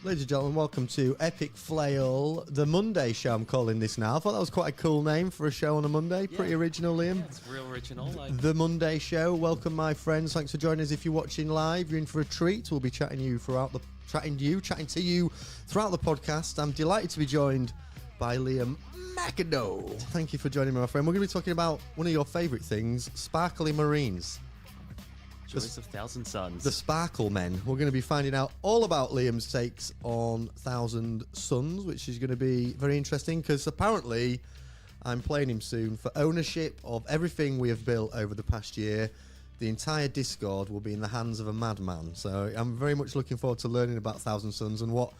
Ladies and gentlemen, welcome to Epic Flail, the Monday show. I'm calling this now. I thought that was quite a cool name for a show on a Monday. Yeah. Pretty original, Liam. Yeah, it's real original. The Monday show. Welcome, my friends. Thanks for joining us. If you're watching live, you're in for a treat. We'll be chatting to you throughout the podcast. I'm delighted to be joined by Liam Magnus. Thank you for joining me, my friend. We're going to be talking about one of your favourite things, sparkly marines. Joys of Thousand Suns. The Sparkle Men. We're going to be finding out all about Liam's takes on Thousand Suns, which is going to be very interesting because apparently I'm playing him soon for ownership of everything we have built over the past year. The entire Discord will be in the hands of a madman. So I'm very much looking forward to learning about Thousand Suns and what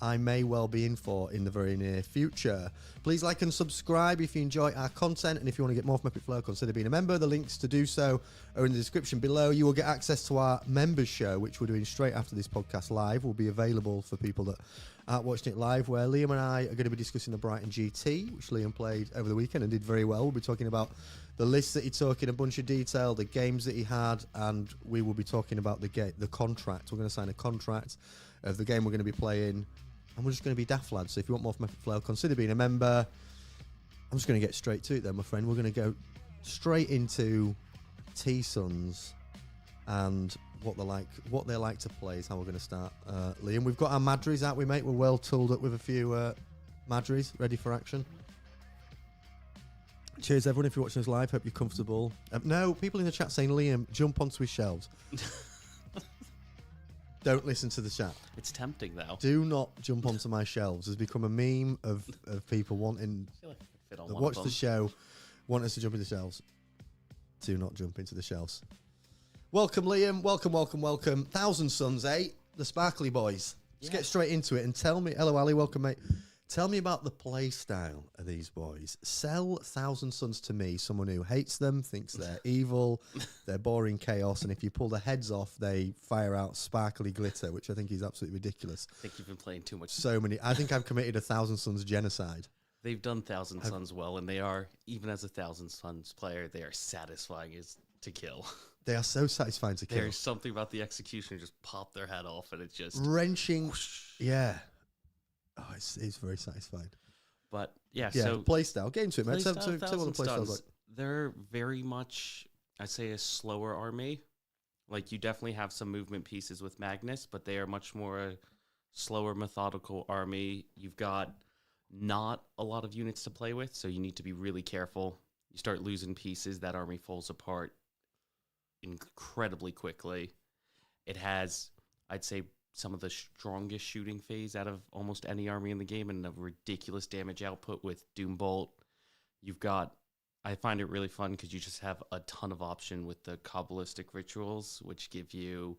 I may well be in for in the very near future. Please like and subscribe if you enjoy our content, and if you want to get more from Epic Flow, consider being a member. The links to do so are in the description below. You will get access to our members show, which we're doing straight after this podcast live. Will be available for people that aren't watching it live, where Liam and I are going to be discussing the Brighton GT, which Liam played over the weekend and did very well. We'll be talking about the lists that he took in a bunch of detail, the games that he had, and we will be talking about the contract. We're going to sign a contract of the game we're going to be playing. And we're just going to be daft lads. So if you want more from Epic Flail, consider being a member. I'm just going to get straight to it then, my friend. We're going to go straight into T-Suns and what they like to play is how we're going to start. Liam, we've got our Madries out, we mate. We're well tooled up with a few Madries ready for action. Cheers, everyone. If you're watching us live, hope you're comfortable. No, people in the chat saying, Liam, jump onto his shelves. Don't listen to the chat. It's tempting, though. Do not jump onto my shelves. It's become a meme of people wanting I feel like to watch the show, want us to jump into the shelves. Do not jump into the shelves. Welcome, Liam. Welcome. Thousand Suns, eh? The Sparkly Boys. Let's get straight into it and tell me. Hello, Ali. Welcome, mate. Tell me about the play style of these boys. Sell Thousand Suns to me, someone who hates them, thinks they're evil, they're boring chaos, and if you pull the heads off, they fire out sparkly glitter, which I think is absolutely ridiculous. I think you've been playing too much. I think I've committed a Thousand Suns genocide. They've done Thousand Suns well, and they are, even as a Thousand Suns player, they are satisfying as to kill. They are so satisfying to kill. There's something about the execution, just pop their head off, and it's just... wrenching. Whoosh. Yeah. Oh, it's very satisfying. But yeah, so playstyle. Get into it, man. Tell what the playstyle's like. They're very much, I'd say, a slower army. Like, you definitely have some movement pieces with Magnus, but they are much more a slower, methodical army. You've got not a lot of units to play with, so you need to be really careful. You start losing pieces, that army falls apart incredibly quickly. It has, I'd say, some of the strongest shooting phase out of almost any army in the game, and a ridiculous damage output with Doombolt. You've got, I find it really fun because you just have a ton of option with the Kabbalistic rituals, which give you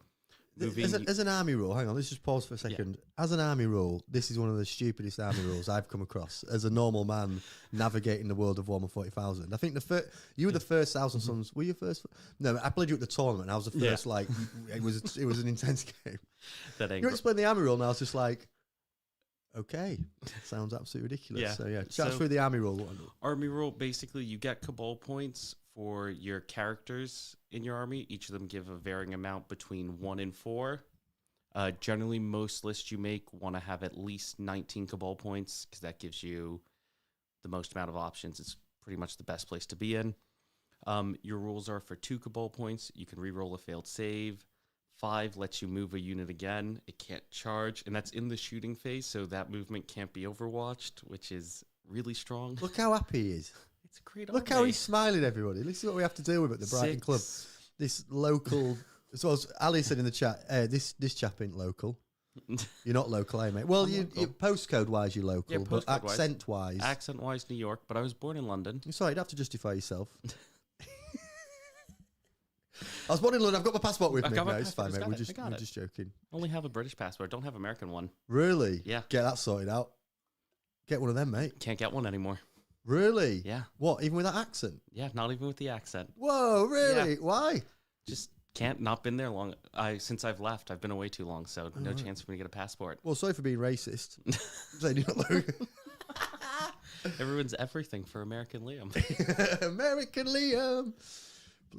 moving. As an army rule, hang on, let's just pause for a second. Yeah. As an army rule, this is one of the stupidest army rules I've come across as a normal man navigating the world of Warhammer 40,000. I think you were the first Thousand Suns. Were you first? No, I played you at the tournament. And I was the first. Like, it was an intense game. You explain the army rule, and I was just like, okay, sounds absolutely ridiculous. Yeah. So chat through the army rule. Army rule, basically, you get Cabal points for your characters in your army. Each of them give a varying amount between 1 and 4. Generally, most lists you make want to have at least 19 Cabal points because that gives you the most amount of options. It's pretty much the best place to be in. Your rules are for 2 Cabal points. You can reroll a failed save. 5 lets you move a unit again. It can't charge, and that's in the shooting phase, so that movement can't be overwatched, which is really strong. Look how happy he is. It's a great Look how he's smiling, everybody. This is what we have to deal with at the Brighton Club. This local... So as Ali said in the chat, this chap ain't local. You're not local, eh, mate? Well, you postcode-wise, you're local, but accent-wise... Accent-wise, New York, but I was born in London. Sorry, you'd have to justify yourself. I was born in London. I've got my passport with me. No, it's fine, mate. We're just joking. I only have a British passport. Don't have an American one. Really? Yeah. Get that sorted out. Get one of them, mate. Can't get one anymore. Really? Yeah. What? Even with that accent? Yeah, not even with the accent. Whoa, really? Yeah. Why? Just can't. Not been there long. Since I've left, I've been away too long, so no chance for me to get a passport. Well, sorry for being racist. Everyone's everything for American Liam. American Liam.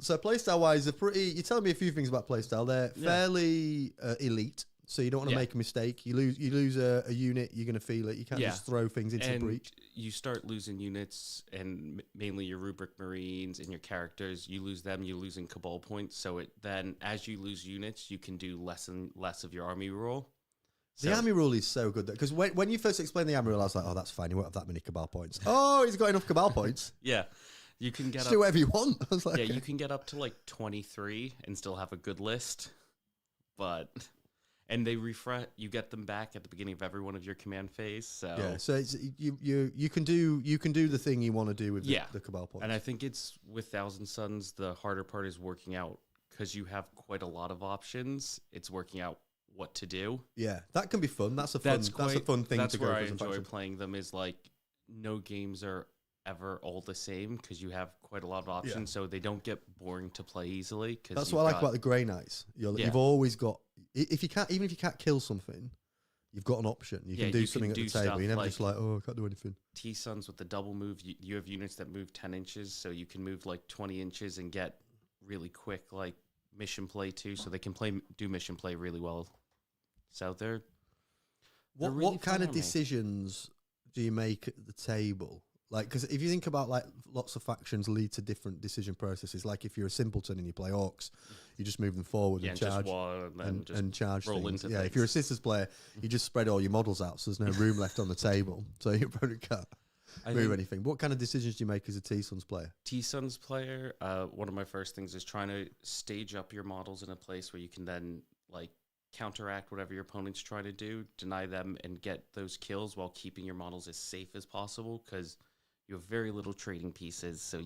So playstyle wise, you tell me a few things about playstyle. They're fairly elite. so you don't want to make a mistake. You lose a unit, you're going to feel it. You can't just throw things into the breach. You start losing units, and mainly your Rubric Marines and your characters. You lose them, you're losing Cabal points. So then, as you lose units, you can do less and less of your army rule. The army rule is so good because when you first explained the army rule, I was like, "Oh, that's fine. He won't have that many Cabal points." Oh, he's got enough Cabal points. Yeah, you can get do whatever you want. I was like, yeah, you can get up to like 23 and still have a good list, and they refresh. You get them back at the beginning of every one of your command phase. So yeah, so it's, you can do the thing you want to do with the Cabal points. And I think it's with Thousand Suns, the harder part is working out because you have quite a lot of options. It's working out what to do. Yeah, that can be fun. That's a fun thing that's to go. Where I enjoy playing them is like no games are ever all the same because you have quite a lot of options, so they don't get boring to play easily. That's what I like about the Grey Knights. You've always got, if you can't kill something, you've got an option. You can do something at the table. You're never just like, oh, I can't do anything. T-Suns with the double move, you have units that move 10 inches, so you can move like 20 inches and get really quick like mission play too, so they can do mission play really well. So they're really what kind of decisions do you make at the table? Like, because if you think about like lots of factions lead to different decision processes. Like if you're a simpleton and you play orcs, you just move them forward and charge and charge things. Yeah, if you're a sisters player, you just spread all your models out, so there's no room left on the table, so your opponent can't move anything. What kind of decisions do you make as a T-Suns player? T-Suns player, one of my first things is trying to stage up your models in a place where you can then like counteract whatever your opponent's trying to do, deny them, and get those kills while keeping your models as safe as possible, because you have very little trading pieces, so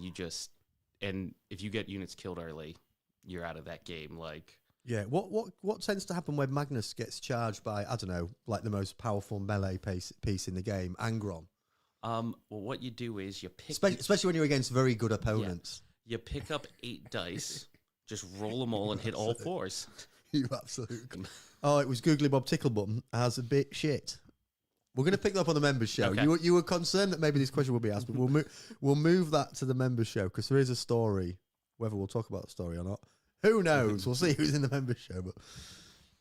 and if you get units killed early, you're out of that game. Like, yeah, what tends to happen when Magnus gets charged by, I don't know, like the most powerful melee piece in the game, Angron? Well, what you do is you pick, especially when you're against very good opponents. Yeah, you pick up 8 dice, just roll them all and hit all 4s. You absolutely. Oh, it was Googly Bob Ticklebutton as a bit shit. We're going to pick that up on the members show. Okay. You were concerned that maybe this question will be asked, but we'll move that to the members show because there is a story. Whether we'll talk about the story or not, who knows? We'll see who's in the members show. But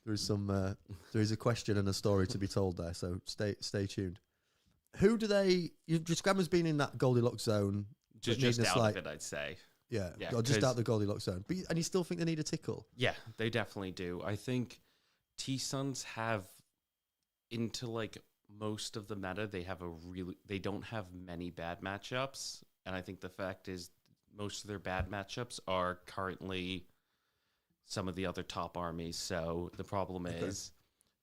there is a question and a story to be told there. So stay tuned. Who do they? Scrammer's been in that Goldilocks zone. Just out of it, I'd say. Yeah, just out the Goldilocks zone. And you still think they need a tickle? Yeah, they definitely do. I think T-Suns have, into like most of the meta, they don't have many bad matchups. And I think the fact is most of their bad matchups are currently some of the other top armies. So the problem is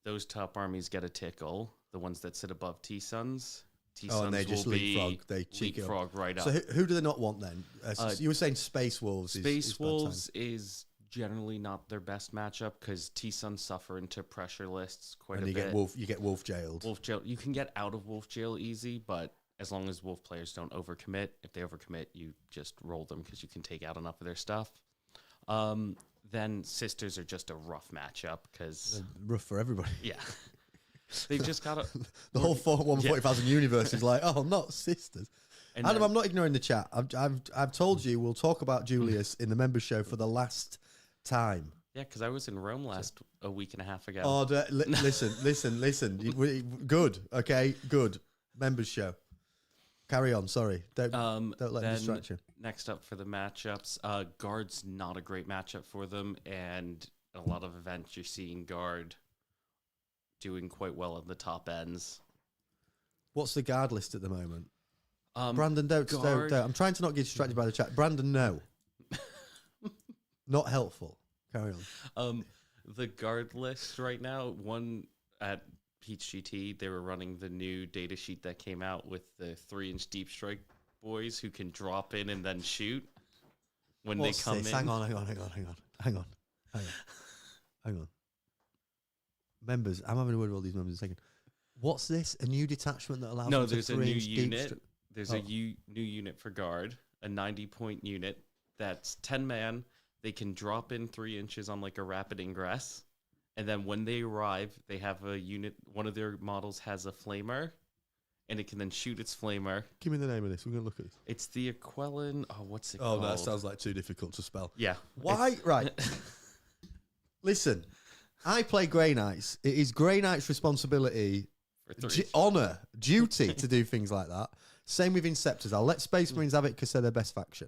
those top armies get a tickle. The ones that sit above T-Suns. And they just leapfrog. They leapfrog right up. So who do they not want then? You were saying Space Wolves. Space Wolves is generally not their best matchup because T-Suns suffer into pressure lists quite a bit. You get Wolf jailed. Wolf jail. You can get out of Wolf jail easy, but as long as Wolf players don't overcommit, if they overcommit, you just roll them because you can take out enough of their stuff. Then Sisters are just a rough matchup because rough for everybody. Yeah. They've just got the whole 140,000 universe is like, oh, not Sisters. And Adam, I'm not ignoring the chat. I've told you we'll talk about Julius in the members show for the last time. Yeah, because I was in Rome a week and a half ago. Oh, listen. Good, okay, good. Members show. Carry on. Sorry, don't let me distract you. Next up for the matchups, Guard's not a great matchup for them, and in a lot of events you're seeing Guard doing quite well at the top ends. What's the Guard list at the moment? Brandon, don't. I'm trying to not get distracted by the chat. Brandon, no. Not helpful. Carry on. The Guard list right now, one at Peach GT, they were running the new data sheet that came out with the 3-inch deep strike boys who can drop in and then shoot when they come in. Hang on. Members, I'm having a word with all these members in a second. What's this? A new detachment that allows? No, there's a new unit. There's a new unit for Guard, a 90-point unit that's 10 man. They can drop in 3 inches on like a rapid ingress, and then when they arrive, they have a unit. One of their models has a flamer, and it can then shoot its flamer. Give me the name of this. We're gonna look at this. It's the Aquelin. Oh, what's it called? Oh, that sounds like too difficult to spell. Yeah. Why? Right. Listen. I play Grey Knights. It is Grey Knights' responsibility, honour, duty to do things like that. Same with Inceptors. I'll let Space Marines have it because they're their best faction.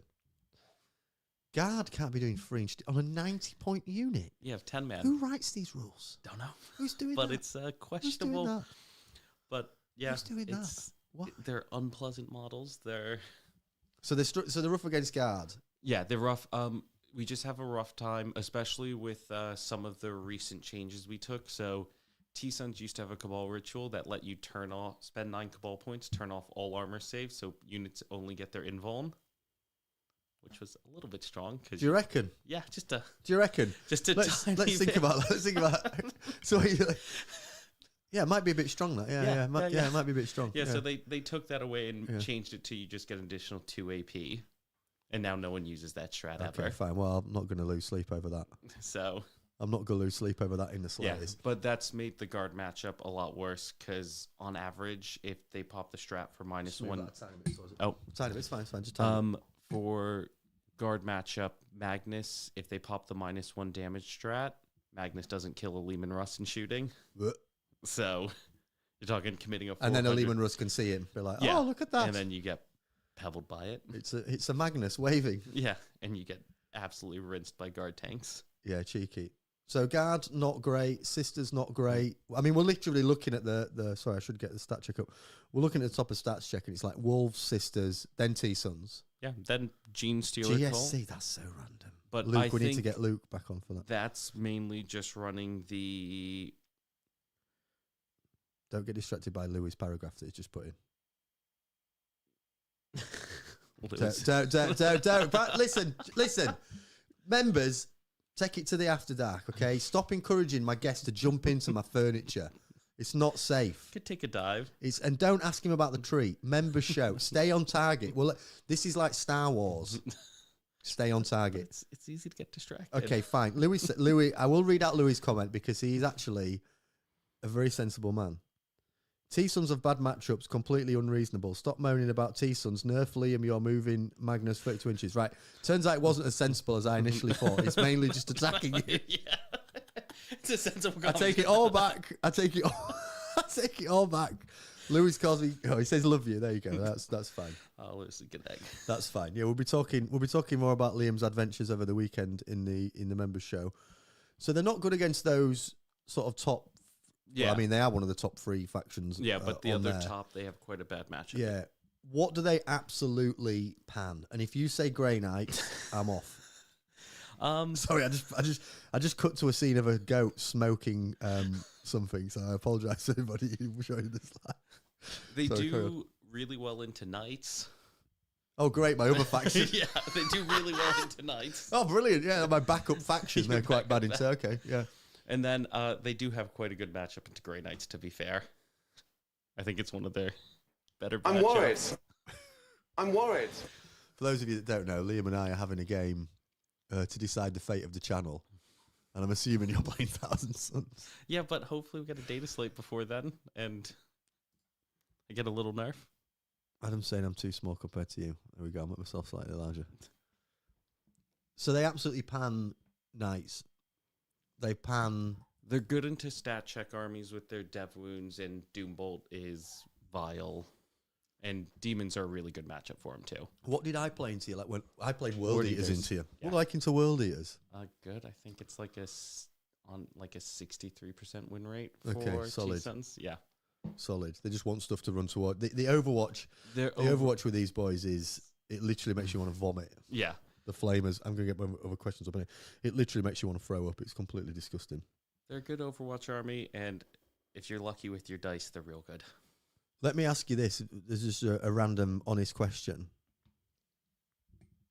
Guard can't be doing 3 inch on a 90-point unit. You have 10 men. Who writes these rules? Don't know. Who's doing but that? It's questionable. Who's doing that? But yeah, Who's doing that? What? They're unpleasant models. So they're rough against Guard. Yeah, they're rough. We just have a rough time, especially with some of the recent changes we took. So T-Suns used to have a Cabal ritual that let you spend 9 Cabal points, turn off all armor saves, so units only get their invuln, which was a little bit strong. Do you reckon? Yeah, Do you reckon? Just a let's tiny think bit. about that. Let's think about that. So yeah, it might be a bit strong. That yeah, it might be a bit strong. Yeah, so they took that away and changed it to you just get an additional 2 AP. And now no one uses that strat ever. Okay, fine. Well, I'm not going to lose sleep over that. So I'm not going to lose sleep over that in the slightest. Yeah, but that's made the Guard matchup a lot worse because on average, if they pop the strat for -1, tiny bit, it's fine. Just tiny bit. For Guard matchup, Magnus, if they pop the -1 damage strat, Magnus doesn't kill a Lehman Russ in shooting. So you're talking committing a 400. And then a Lehman Russ can see him, be like, oh, look at that. And then you get pebbled by it. It's a Magnus waving. Yeah, and you get absolutely rinsed by Guard tanks. Yeah, cheeky. So Guard, not great. Sisters, not great. I mean, we're literally looking at the sorry, I should get the stat check up. We're looking at the top of stats check, and it's like Wolves, Sisters, then T-Suns. Yeah, then Gene Stealer. GSC, that's so random. But Luke, we need to get Luke back on for that. That's mainly just running the... Don't get distracted by Louis' paragraph that he's just put in. Don't. But listen. Members, take it to the after dark, okay? Stop encouraging my guests to jump into my furniture. It's not safe. Could take a dive. And don't ask him about the treat. Members show. Stay on target. Well, this is like Star Wars. Stay on target. It's easy to get distracted. Okay, fine. Louis, I will read out Louis' comment because he's actually a very sensible man. T-Suns have bad matchups, completely unreasonable. Stop moaning about T-Suns. Nerf Liam, you're moving Magnus 32 inches. Right. Turns out it wasn't as sensible as I initially thought. It's mainly just attacking you. Yeah. It's a sensible I take it all back. I take it all back. Louis calls me. Oh, he says love you. There you go. That's fine. Oh, Louis, good egg. That's fine. Yeah, we'll be talking more about Liam's adventures over the weekend in the members show. So they're not good against those sort of top. Yeah, well, I mean they are one of the top 3 factions. Yeah, but the other there. top, they have quite a bad matchup. Yeah. What do they absolutely pan? And if you say Grey Knight, I'm off. Sorry, I just cut to a scene of a goat smoking something. So I apologise to anybody who's showing this live. They do really well into Knights. Oh, great! My other faction. Yeah, they do really well into Knights. Oh, brilliant! Yeah, my backup faction. They're quite bad into. Okay, yeah. And then they do have quite a good matchup into Grey Knights, to be fair. I think it's one of their better matchups. I'm worried. For those of you that don't know, Liam and I are having a game to decide the fate of the channel. And I'm assuming you're playing Thousand Suns. Yeah, but hopefully we get a data slate before then, and I get a little nerf. Adam's saying I'm too small compared to you. There we go, I'll make myself slightly larger. So they absolutely pan Knights. They're good into stat check armies with their dev wounds, and Doombolt is vile. And demons are a really good matchup for him too. What did I play into you? Like when I played World Eaters into you. Yeah. What like into World Eaters? Good. I think it's like a 63% win rate for T-Suns. Yeah. Solid. They just want stuff to run toward. The Overwatch. Overwatch with these boys it literally makes you want to vomit. Yeah. The Flamers. I'm going to get my other questions up in it. It literally makes you want to throw up. It's completely disgusting. They're a good Overwatch army, and if you're lucky with your dice, they're real good. Let me ask you this. This is a random, honest question.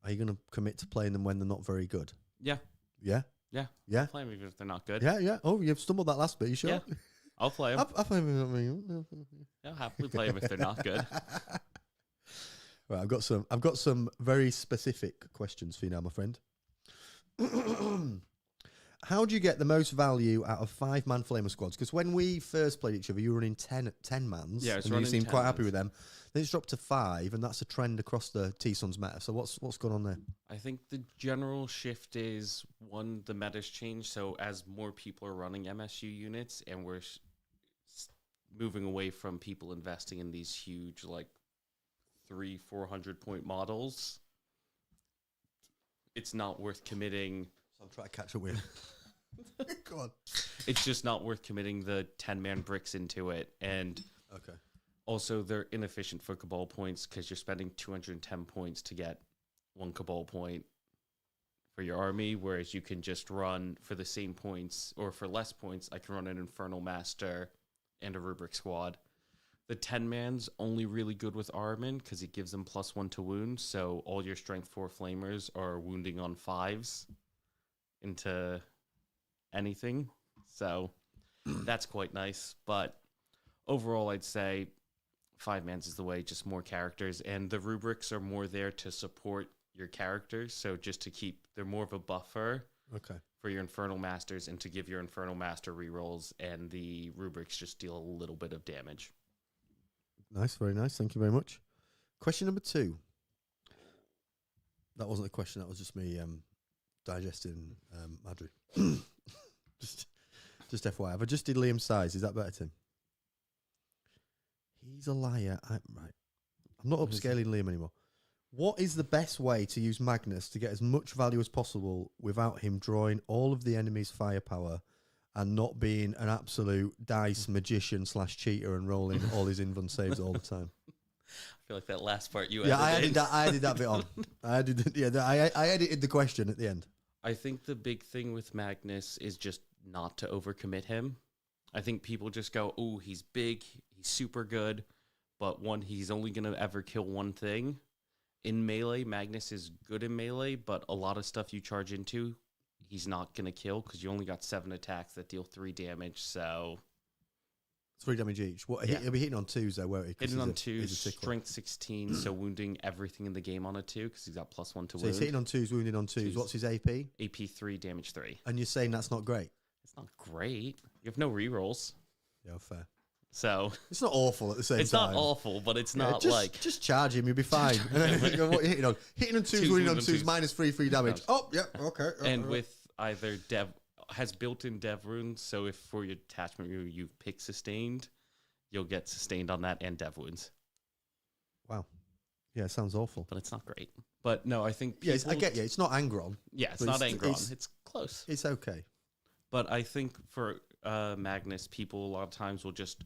Are you going to commit to playing them when they're not very good? Yeah. Yeah? Yeah. Yeah? I'll play them even if they're not good. Yeah, yeah. Oh, you've stumbled that last bit. You sure? Yeah. I'll play them. I'll play them. I'll happily play them if they're not good. Right, I've got some very specific questions for you now, my friend. How do you get the most value out of 5-man flamer squads? Because when we first played each other, you were running 10 mans. Yeah, it's and you running seemed 10 quite happy mans. with them. Then it's dropped to 5, and that's a trend across the T-Suns meta. So what's going on there? I think the general shift is, one, the meta's changed. So as more people are running MSU units, and we're moving away from people investing in these huge, like 300-400 point models, it's not worth committing. So I'm trying to catch up with you. Go on. It's just not worth committing the 10-man bricks into it. And Okay. also, they're inefficient for Cabal points because you're spending 210 points to get 1 Cabal point for your army, whereas you can just run for the same points, or for less points, I can run an Infernal Master and a Rubric squad. The 10-man's only really good with Armin because it gives them +1 to wound, so all your Strength 4 Flamers are wounding on 5s into anything. So that's quite nice. But overall, I'd say 5-man's is the way, just more characters. And the Rubrics are more there to support your characters, so just to keep, they're more of a buffer. Okay. For your Infernal Masters and to give your Infernal Master rerolls, and the Rubrics just deal a little bit of damage. Nice, very nice. Thank you very much. Question number 2. That wasn't a question. That was just me digesting Madrid. just FYI. I've adjusted Liam's size. Is that better, Tim? He's a liar. Right. I'm not upscaling Liam anymore. What is the best way to use Magnus to get as much value as possible without him drawing all of the enemy's firepower and not being an absolute dice magician / cheater and rolling all his invuln saves all the time? I feel like that last part you Yeah, edited. I added that bit on. I edited the question at the end. I think the big thing with Magnus is just not to overcommit him. I think people just go, "Oh, he's big, he's super good," but one, he's only going to ever kill one thing. In melee, Magnus is good in melee, but a lot of stuff you charge into, he's not going to kill because you only got 7 attacks that deal 3 damage. So 3 damage each. What? Yeah. He'll be hitting on 2s though, won't he? 'Cause hitting on he's 2s, a tickler. strength 16, so wounding everything in the game on a 2 because he's got +1 to So wound. he's hitting on 2s, wounding on 2s. What's his AP? AP 3, damage 3. And you're saying that's not great? It's not great. You have no rerolls. Yeah, fair. So It's not awful at the same it's time. not awful, but it's Yeah, not just, like just charge him, you'll be fine. And then you go, what are you hitting on? Hitting on 2s, Twos, wounding on wounding 2s, on 2s. -3 damage. Oh, yeah, okay. and with either dev has built-in dev runes, so if for your attachment rune you pick sustained, you'll get sustained on that and dev wounds. Wow. Yeah, it sounds awful. But it's not great. But no, I think Yeah, I people- get you. It's not Angron. Yeah, it's but not it's- Angron. it's- It's close. It's okay. But I think for Magnus, people a lot of times will just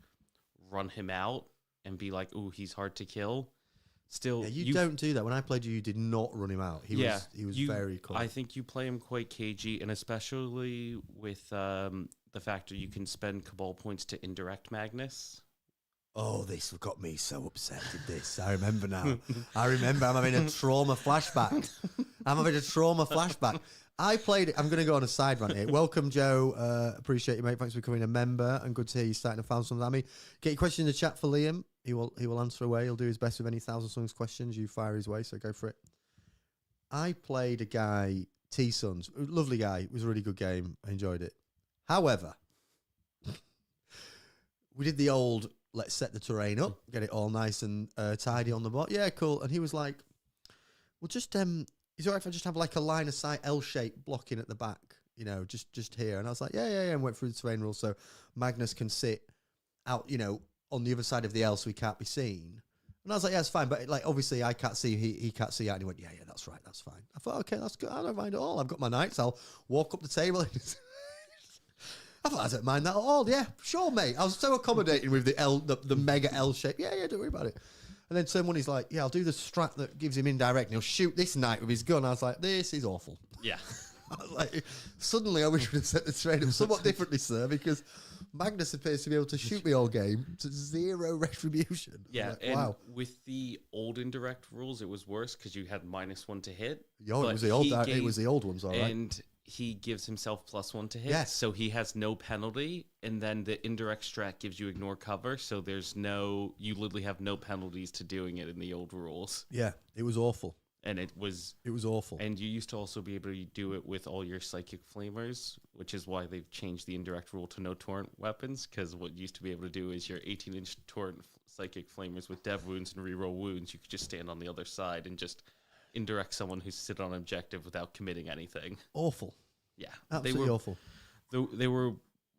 run him out and be like, "Ooh, he's hard to kill." Still, Yeah, you don't do that. When I played you did not run him out. He was very cool. I think you play him quite cagey, and especially with the fact that you can spend Cabal points to indirect Magnus. Oh, this got me so upset with this. I remember now. I remember I'm having a trauma flashback. I played it. I'm going to go on a side rant here. Welcome, Joe. Appreciate you, mate. Thanks for becoming a member. And good to hear you starting to found some army. Get your question in the chat for Liam. He will answer away. He'll do his best with any Thousand Songs questions. You fire his way, so go for it. I played a guy, T-Sons. Lovely guy. It was a really good game. I enjoyed it. However, we did the old, let's set the terrain up, get it all nice and tidy on the bot. Yeah, cool. And he was like, well, just, is it all right if I just have like a line of sight L-shape blocking at the back, you know, just here. And I was like, yeah. And went through the terrain rules so Magnus can sit out, you know, on the other side of the L so he can't be seen. And I was like, yeah, it's fine. But like, obviously I can't see, he can't see out. And he went, yeah, that's right. That's fine. I thought, okay, that's good. I don't mind at all. I've got my knights. I'll walk up the table. I thought I don't mind that at all. Yeah, sure, mate. I was so accommodating with the mega L shape. Yeah, don't worry about it. And then someone is like, yeah, I'll do the strat that gives him indirect and he'll shoot this knight with his gun. I was like, this is awful. Yeah. I was like, suddenly I wish we'd have set the terrain up somewhat differently, sir, because Magnus appears to be able to shoot me all game to 0 retribution. Yeah, like, and wow. with the old indirect rules, it was worse because you had -1 to hit. Yo, it but was the old. he It was the old ones, all right. And he gives himself +1 to hit. Yes. So he has no penalty, and then the indirect strat gives you ignore cover. So there's you literally have no penalties to doing it in the old rules. Yeah, it was awful. and it was awful. And you used to also be able to do it with all your psychic flamers, which is why they've changed the indirect rule to no torrent weapons, because what you used to be able to do is your 18-inch torrent psychic flamers with dev wounds and reroll wounds, you could just stand on the other side and just indirect someone who's sit on objective without committing anything. Awful. Yeah. Absolutely awful. They were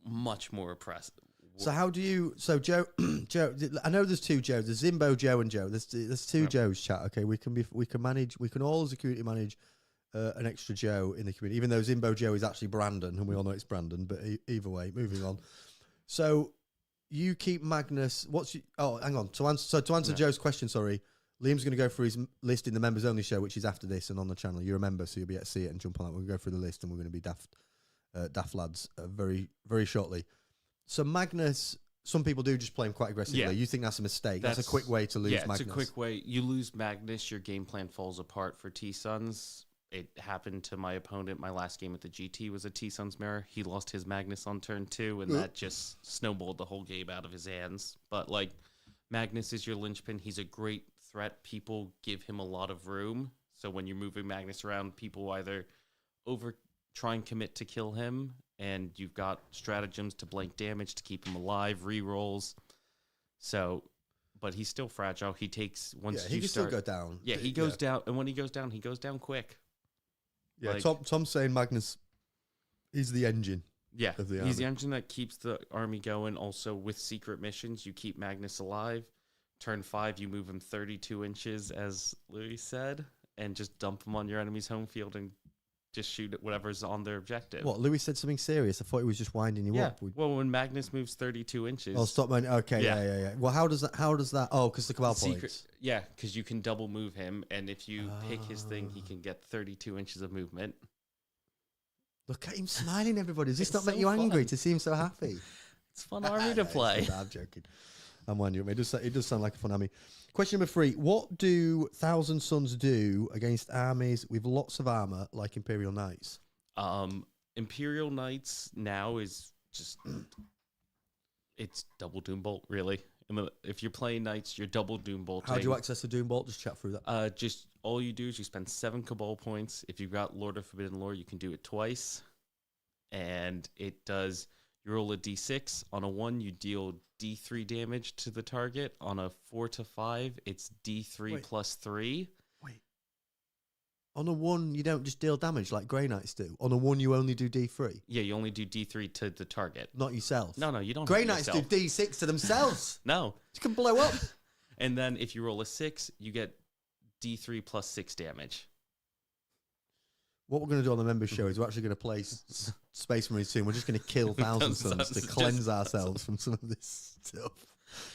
much more oppressive. So how do you? So Joe, I know there's two Joes. There's Zimbo Joe and Joe. There's two Joes. Chat. Okay, we can manage. We can all as a community manage an extra Joe in the community. Even though Zimbo Joe is actually Brandon, and we all know it's Brandon. But either way, moving on. So you keep Magnus. Hang on. To answer Joe's question, sorry. Liam's going to go through his list in the members only show, which is after this and on the channel. You're a member, so you'll be able to see it and jump on that. We'll go through the list, and we're going to be daft lads very, very shortly. So Magnus, some people do just play him quite aggressively. Yeah. You think that's a mistake? That's a quick way to lose Magnus. Yeah, it's a quick way. You lose Magnus, your game plan falls apart for T-Suns. It happened to my opponent. My last game at the GT was a T-Suns mirror. He lost his Magnus on turn 2, and that just snowballed the whole game out of his hands. But, like, Magnus is your linchpin. He's a great threat. People give him a lot of room. So when you're moving Magnus around, people either try and commit to kill him, and you've got stratagems to blank damage to keep him alive, rerolls. So, but he's still fragile. He takes he can still go down. Yeah, he goes down, and when he goes down quick. Yeah, like, Tom's saying Magnus is the engine. Yeah, of the he's the engine that keeps the army going. Also, with secret missions, you keep Magnus alive. Turn 5, you move him 32 inches, as Louis said, and just dump him on your enemy's home field and just shoot at whatever's on their objective. What, Louis said something serious? I thought he was just winding you up. Well, when Magnus moves 32 inches. Oh, stop, man. Okay, yeah. Well, how does that? Oh, because the Cabal points. Yeah, because you can double move him, and if you pick his thing, he can get 32 inches of movement. Look at him smiling, everybody. Does this not make you angry to see him so happy? It's fun army to play. I'm joking. I'm wondering. It does sound like a fun army. Question number 3. What do Thousand Sons do against armies with lots of armor like Imperial Knights? Imperial Knights now is just... it's double Doombolt, really. If you're playing Knights, you're double Doombolting. How do you access the Doombolt? Just chat through that. Just all you do is you spend 7 Cabal points. If you've got Lord of Forbidden Lore, you can do it twice. And it does... You roll a d6. On a 1, you deal d3 damage to the target. On a 4 to 5, it's d3 plus 3. Wait. On a 1, you don't just deal damage like Grey Knights do. On a 1, you only do d3. Yeah, you only do d3 to the target. Not yourself. No, you don't. Grey Knights do d6 to themselves. No. You can blow up. And then if you roll a 6, you get d3 plus 6 damage. What we're going to do on the members show is we're actually going to play Space Marines soon. We're just going to kill Thousand Sons to cleanse ourselves from some of this stuff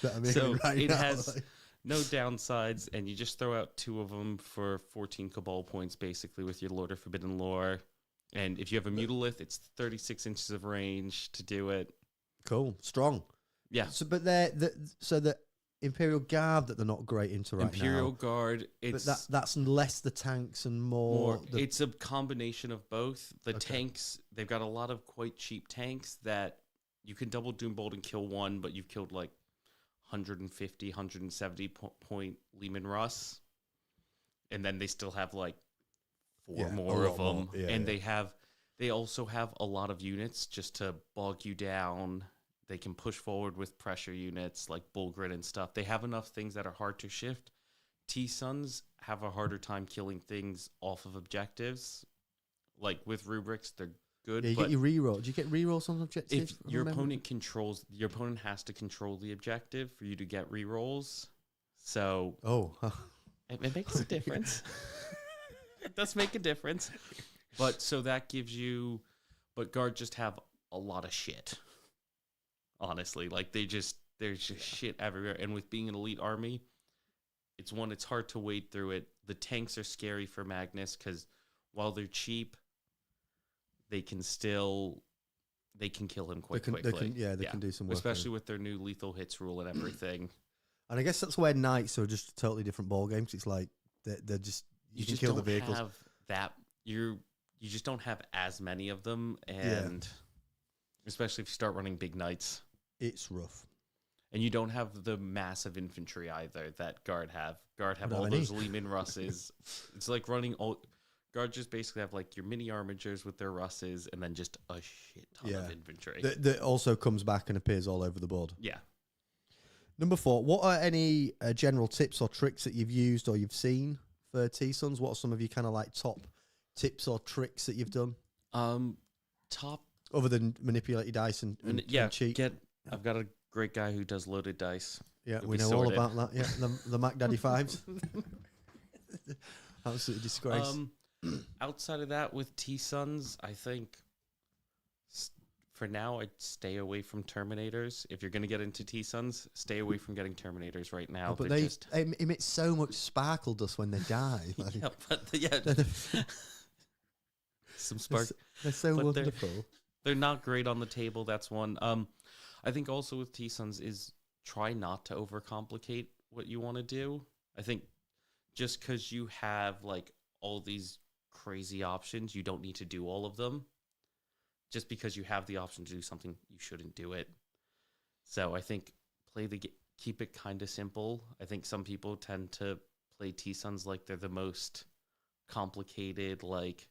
that I'm so right it now. has no downsides, and you just throw out 2 of them for 14 Cabal points, basically, with your Lord of Forbidden Lore. And if you have a Mutalith, it's 36 inches of range to do it. Cool. Strong. Yeah. So, but the Imperial Guard that they're not great into right now. Imperial Guard, it's... But that's less the tanks and more... It's a combination of both. The tanks, they've got a lot of quite cheap tanks that you can double Doombolt and kill 1, but you've killed like 150, 170 point Lehman Russ. And then they still have like 4 more of them. Yeah, and they also have a lot of units just to bog you down. They can push forward with pressure units like Bullgrid and stuff. They have enough things that are hard to shift. T-Suns have a harder time killing things off of objectives. Like with rubrics, they're good. Yeah, you get your reroll. Do you get rerolls on objectives? If your opponent has to control the objective for you to get rerolls. So it makes a difference. It does make a difference. But so that gives you, but Guard just have a lot of shit. Honestly, like there's just shit everywhere. And with being an elite army, it's hard to wade through it. The tanks are scary for Magnus because while they're cheap, they can kill him quite quickly. They can do some work. Especially with their new lethal hits rule and everything. And I guess that's where Knights are just a totally different ball game. Cause it's like they're just you can kill the vehicles. Have that you just don't have as many of them, and especially if you start running big Knights. It's rough. And you don't have the massive infantry either that Guard have. Guard have Not all any. those Lehman Russes. It's like running all... Guard just basically have like your mini armigers with their Russes and then just a shit ton of infantry. That also comes back and appears all over the board. Yeah. Number 4, what are any general tips or tricks that you've used or you've seen for T-Sons? What are some of your kind of like top tips or tricks that you've done? Top... Other than manipulate your dice and cheat? I've got a great guy who does loaded dice. Yeah, It'll we be know sorted. all about that. Yeah, the Mac Daddy 5s. Absolutely disgrace. Outside of that, with T-Sons, I think for now I'd stay away from Terminators. If you're going to get into T-Sons, stay away from getting Terminators right now. But They're they just... emit so much sparkle dust when they die. Like, yeah, but some spark. They're so But wonderful. They're not great on the table. That's one. I think also with T-Sons is try not to overcomplicate what you want to do. I think just because you have like all these crazy options, you don't need to do all of them. Just because you have the option to do something, you shouldn't do it. So I think keep it kind of simple. I think some people tend to play T-Sons like they're the most complicated, like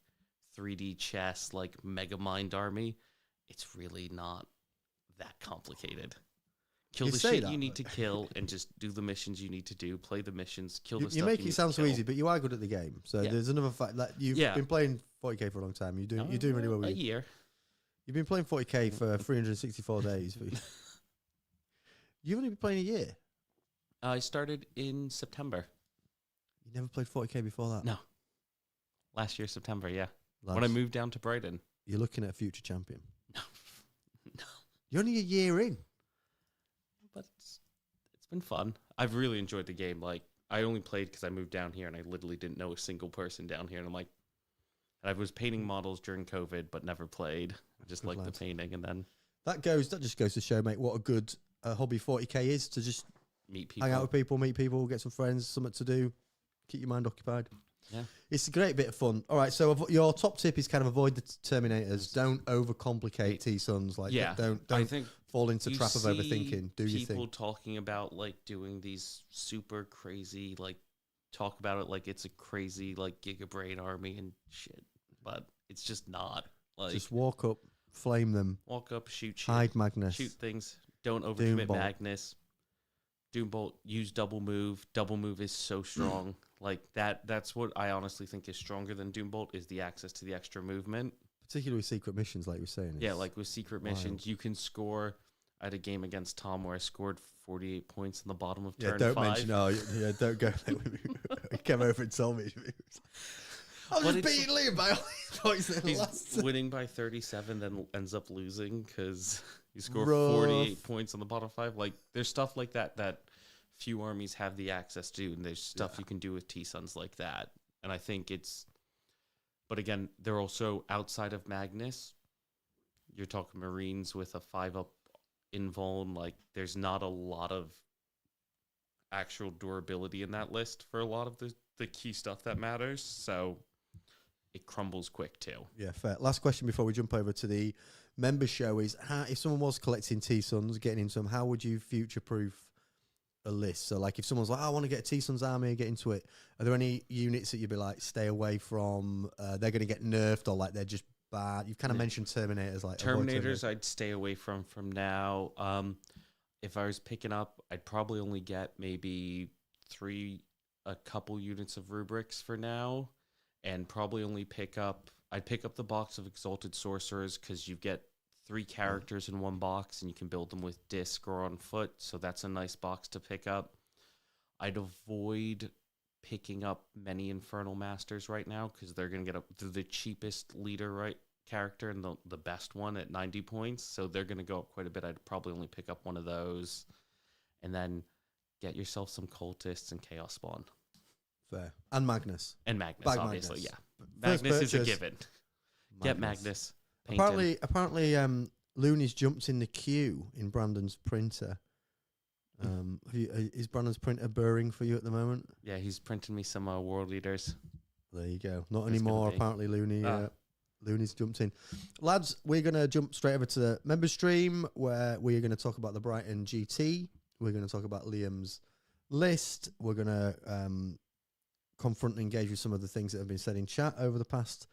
3D chess, like mega mind army. It's really not that complicated. Kill You the say shit that, you need but- to kill and just do the missions you need to do, play the missions, kill the You stuff make you it need sound to so kill. easy, but you are good at the game. So Yeah. there's another fact. Like you've Yeah. been playing 40k for a long time. You're doing really well. A With it. year. You've been playing 40k for 364 days. You've only been playing a year. I started in September. You never played 40k before that. No. Last year, September, yeah. Lads, When I moved down to Brighton. you're looking at a future champion. No. No. You're only a year in. But it's been fun. I've really enjoyed the game. Like, I only played because I moved down here and I literally didn't know a single person down here. And I'm like, I was painting models during COVID, but never played. I just Good liked the lad. painting and then That just goes to show, mate, what a good hobby 40k is, to just meet people. hang out with people, meet people, get some friends, something to do, keep your mind occupied. Yeah. It's a great bit of fun. All right, so your top tip is kind of avoid the Terminators. Don't overcomplicate T-Sons. Like, Yeah. don't I think fall into you trap of see overthinking. Do your people thing. talking about like doing these super crazy, like talk about it like it's a crazy like gigabrain army and shit, but it's just not. Like, Just walk up, flame them, walk up, shoot shit, hide Magnus. shoot things. Don't overcommit Doombolt. Magnus. Doombolt, use double move. Double move is so strong. Like that's what I honestly think is stronger than Doombolt is the access to the extra movement. Particularly with secret missions, like you were saying. Yeah, it's like with secret wild. missions, you can score. I had a game against Tom where I scored 48 points in the bottom of Yeah, turn don't 5. mention. Oh, yeah, don't go there with me. He came over and told me. I was But just it's- beating Liam by all these points in the He's last. winning by 37, then ends up losing because you score Rough. 48 points on the bottom 5. Like, there's stuff like that few armies have the access to, and there's stuff you can do with T-Sons like that. And I think it's... But again, they're also outside of Magnus. You're talking Marines with a 5-up invuln. Like, there's not a lot of actual durability in that list for a lot of the key stuff that matters. So it crumbles quick too. Yeah, fair. Last question before we jump over to the member show is: if someone was collecting T-Sons, getting into them, how would you future-proof a list? So, like, if someone's like, I want to get a T-Sons army, get into it, are there any units that you'd be like, stay away from? They're going to get nerfed, or like they're just bad? You've kind of mentioned Terminators, like avoid Terminators, I'd stay away from now. If I was picking up, I'd probably only get maybe a couple units of rubrics for now, and probably only I'd pick up the box of Exalted Sorcerers because you get 3 characters in one box and you can build them with disc or on foot, so that's a nice box to pick up. I'd avoid picking up many Infernal Masters right now because they're going to get the cheapest leader character and the best one at 90 points, so they're going to go up quite a bit. I'd probably only pick up one of those, and then get yourself some cultists and Chaos Spawn. Fair. And Magnus. And Magnus, Bag obviously, Magnus. yeah. First Magnus is a purchase, given. Get Magnus. Paint him. Apparently, Looney's jumped in the queue in Brandon's printer. Is Brandon's printer burring for you at the moment? Yeah, he's printing me some World Leaders. There you go. Not It's gonna anymore. be. Apparently, Looney's jumped in. Lads, we're going to jump straight over to the member stream where we are going to talk about the Brighton GT We're going to talk about Liam's list. We're going to confront and engage with some of the things that have been said in chat over the past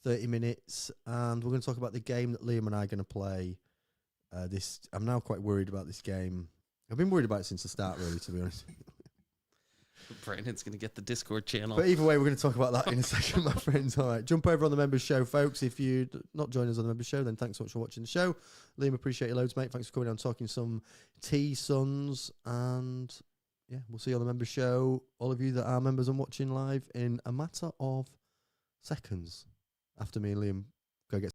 30 minutes. And we're going to talk about the game that Liam and I are going to play. I'm now quite worried about this game. I've been worried about it since the start, really, to be honest. Brandon's going to get the Discord channel. But either way, we're going to talk about that in a second, my friends. All right, jump over on the members show, folks. If you're not joining us on the members show, then thanks so much for watching the show. Liam, appreciate you loads, mate. Thanks for coming on, talking some T-Sons. And yeah, we'll see you on the members show. All of you that are members and watching live in a matter of seconds after me and Liam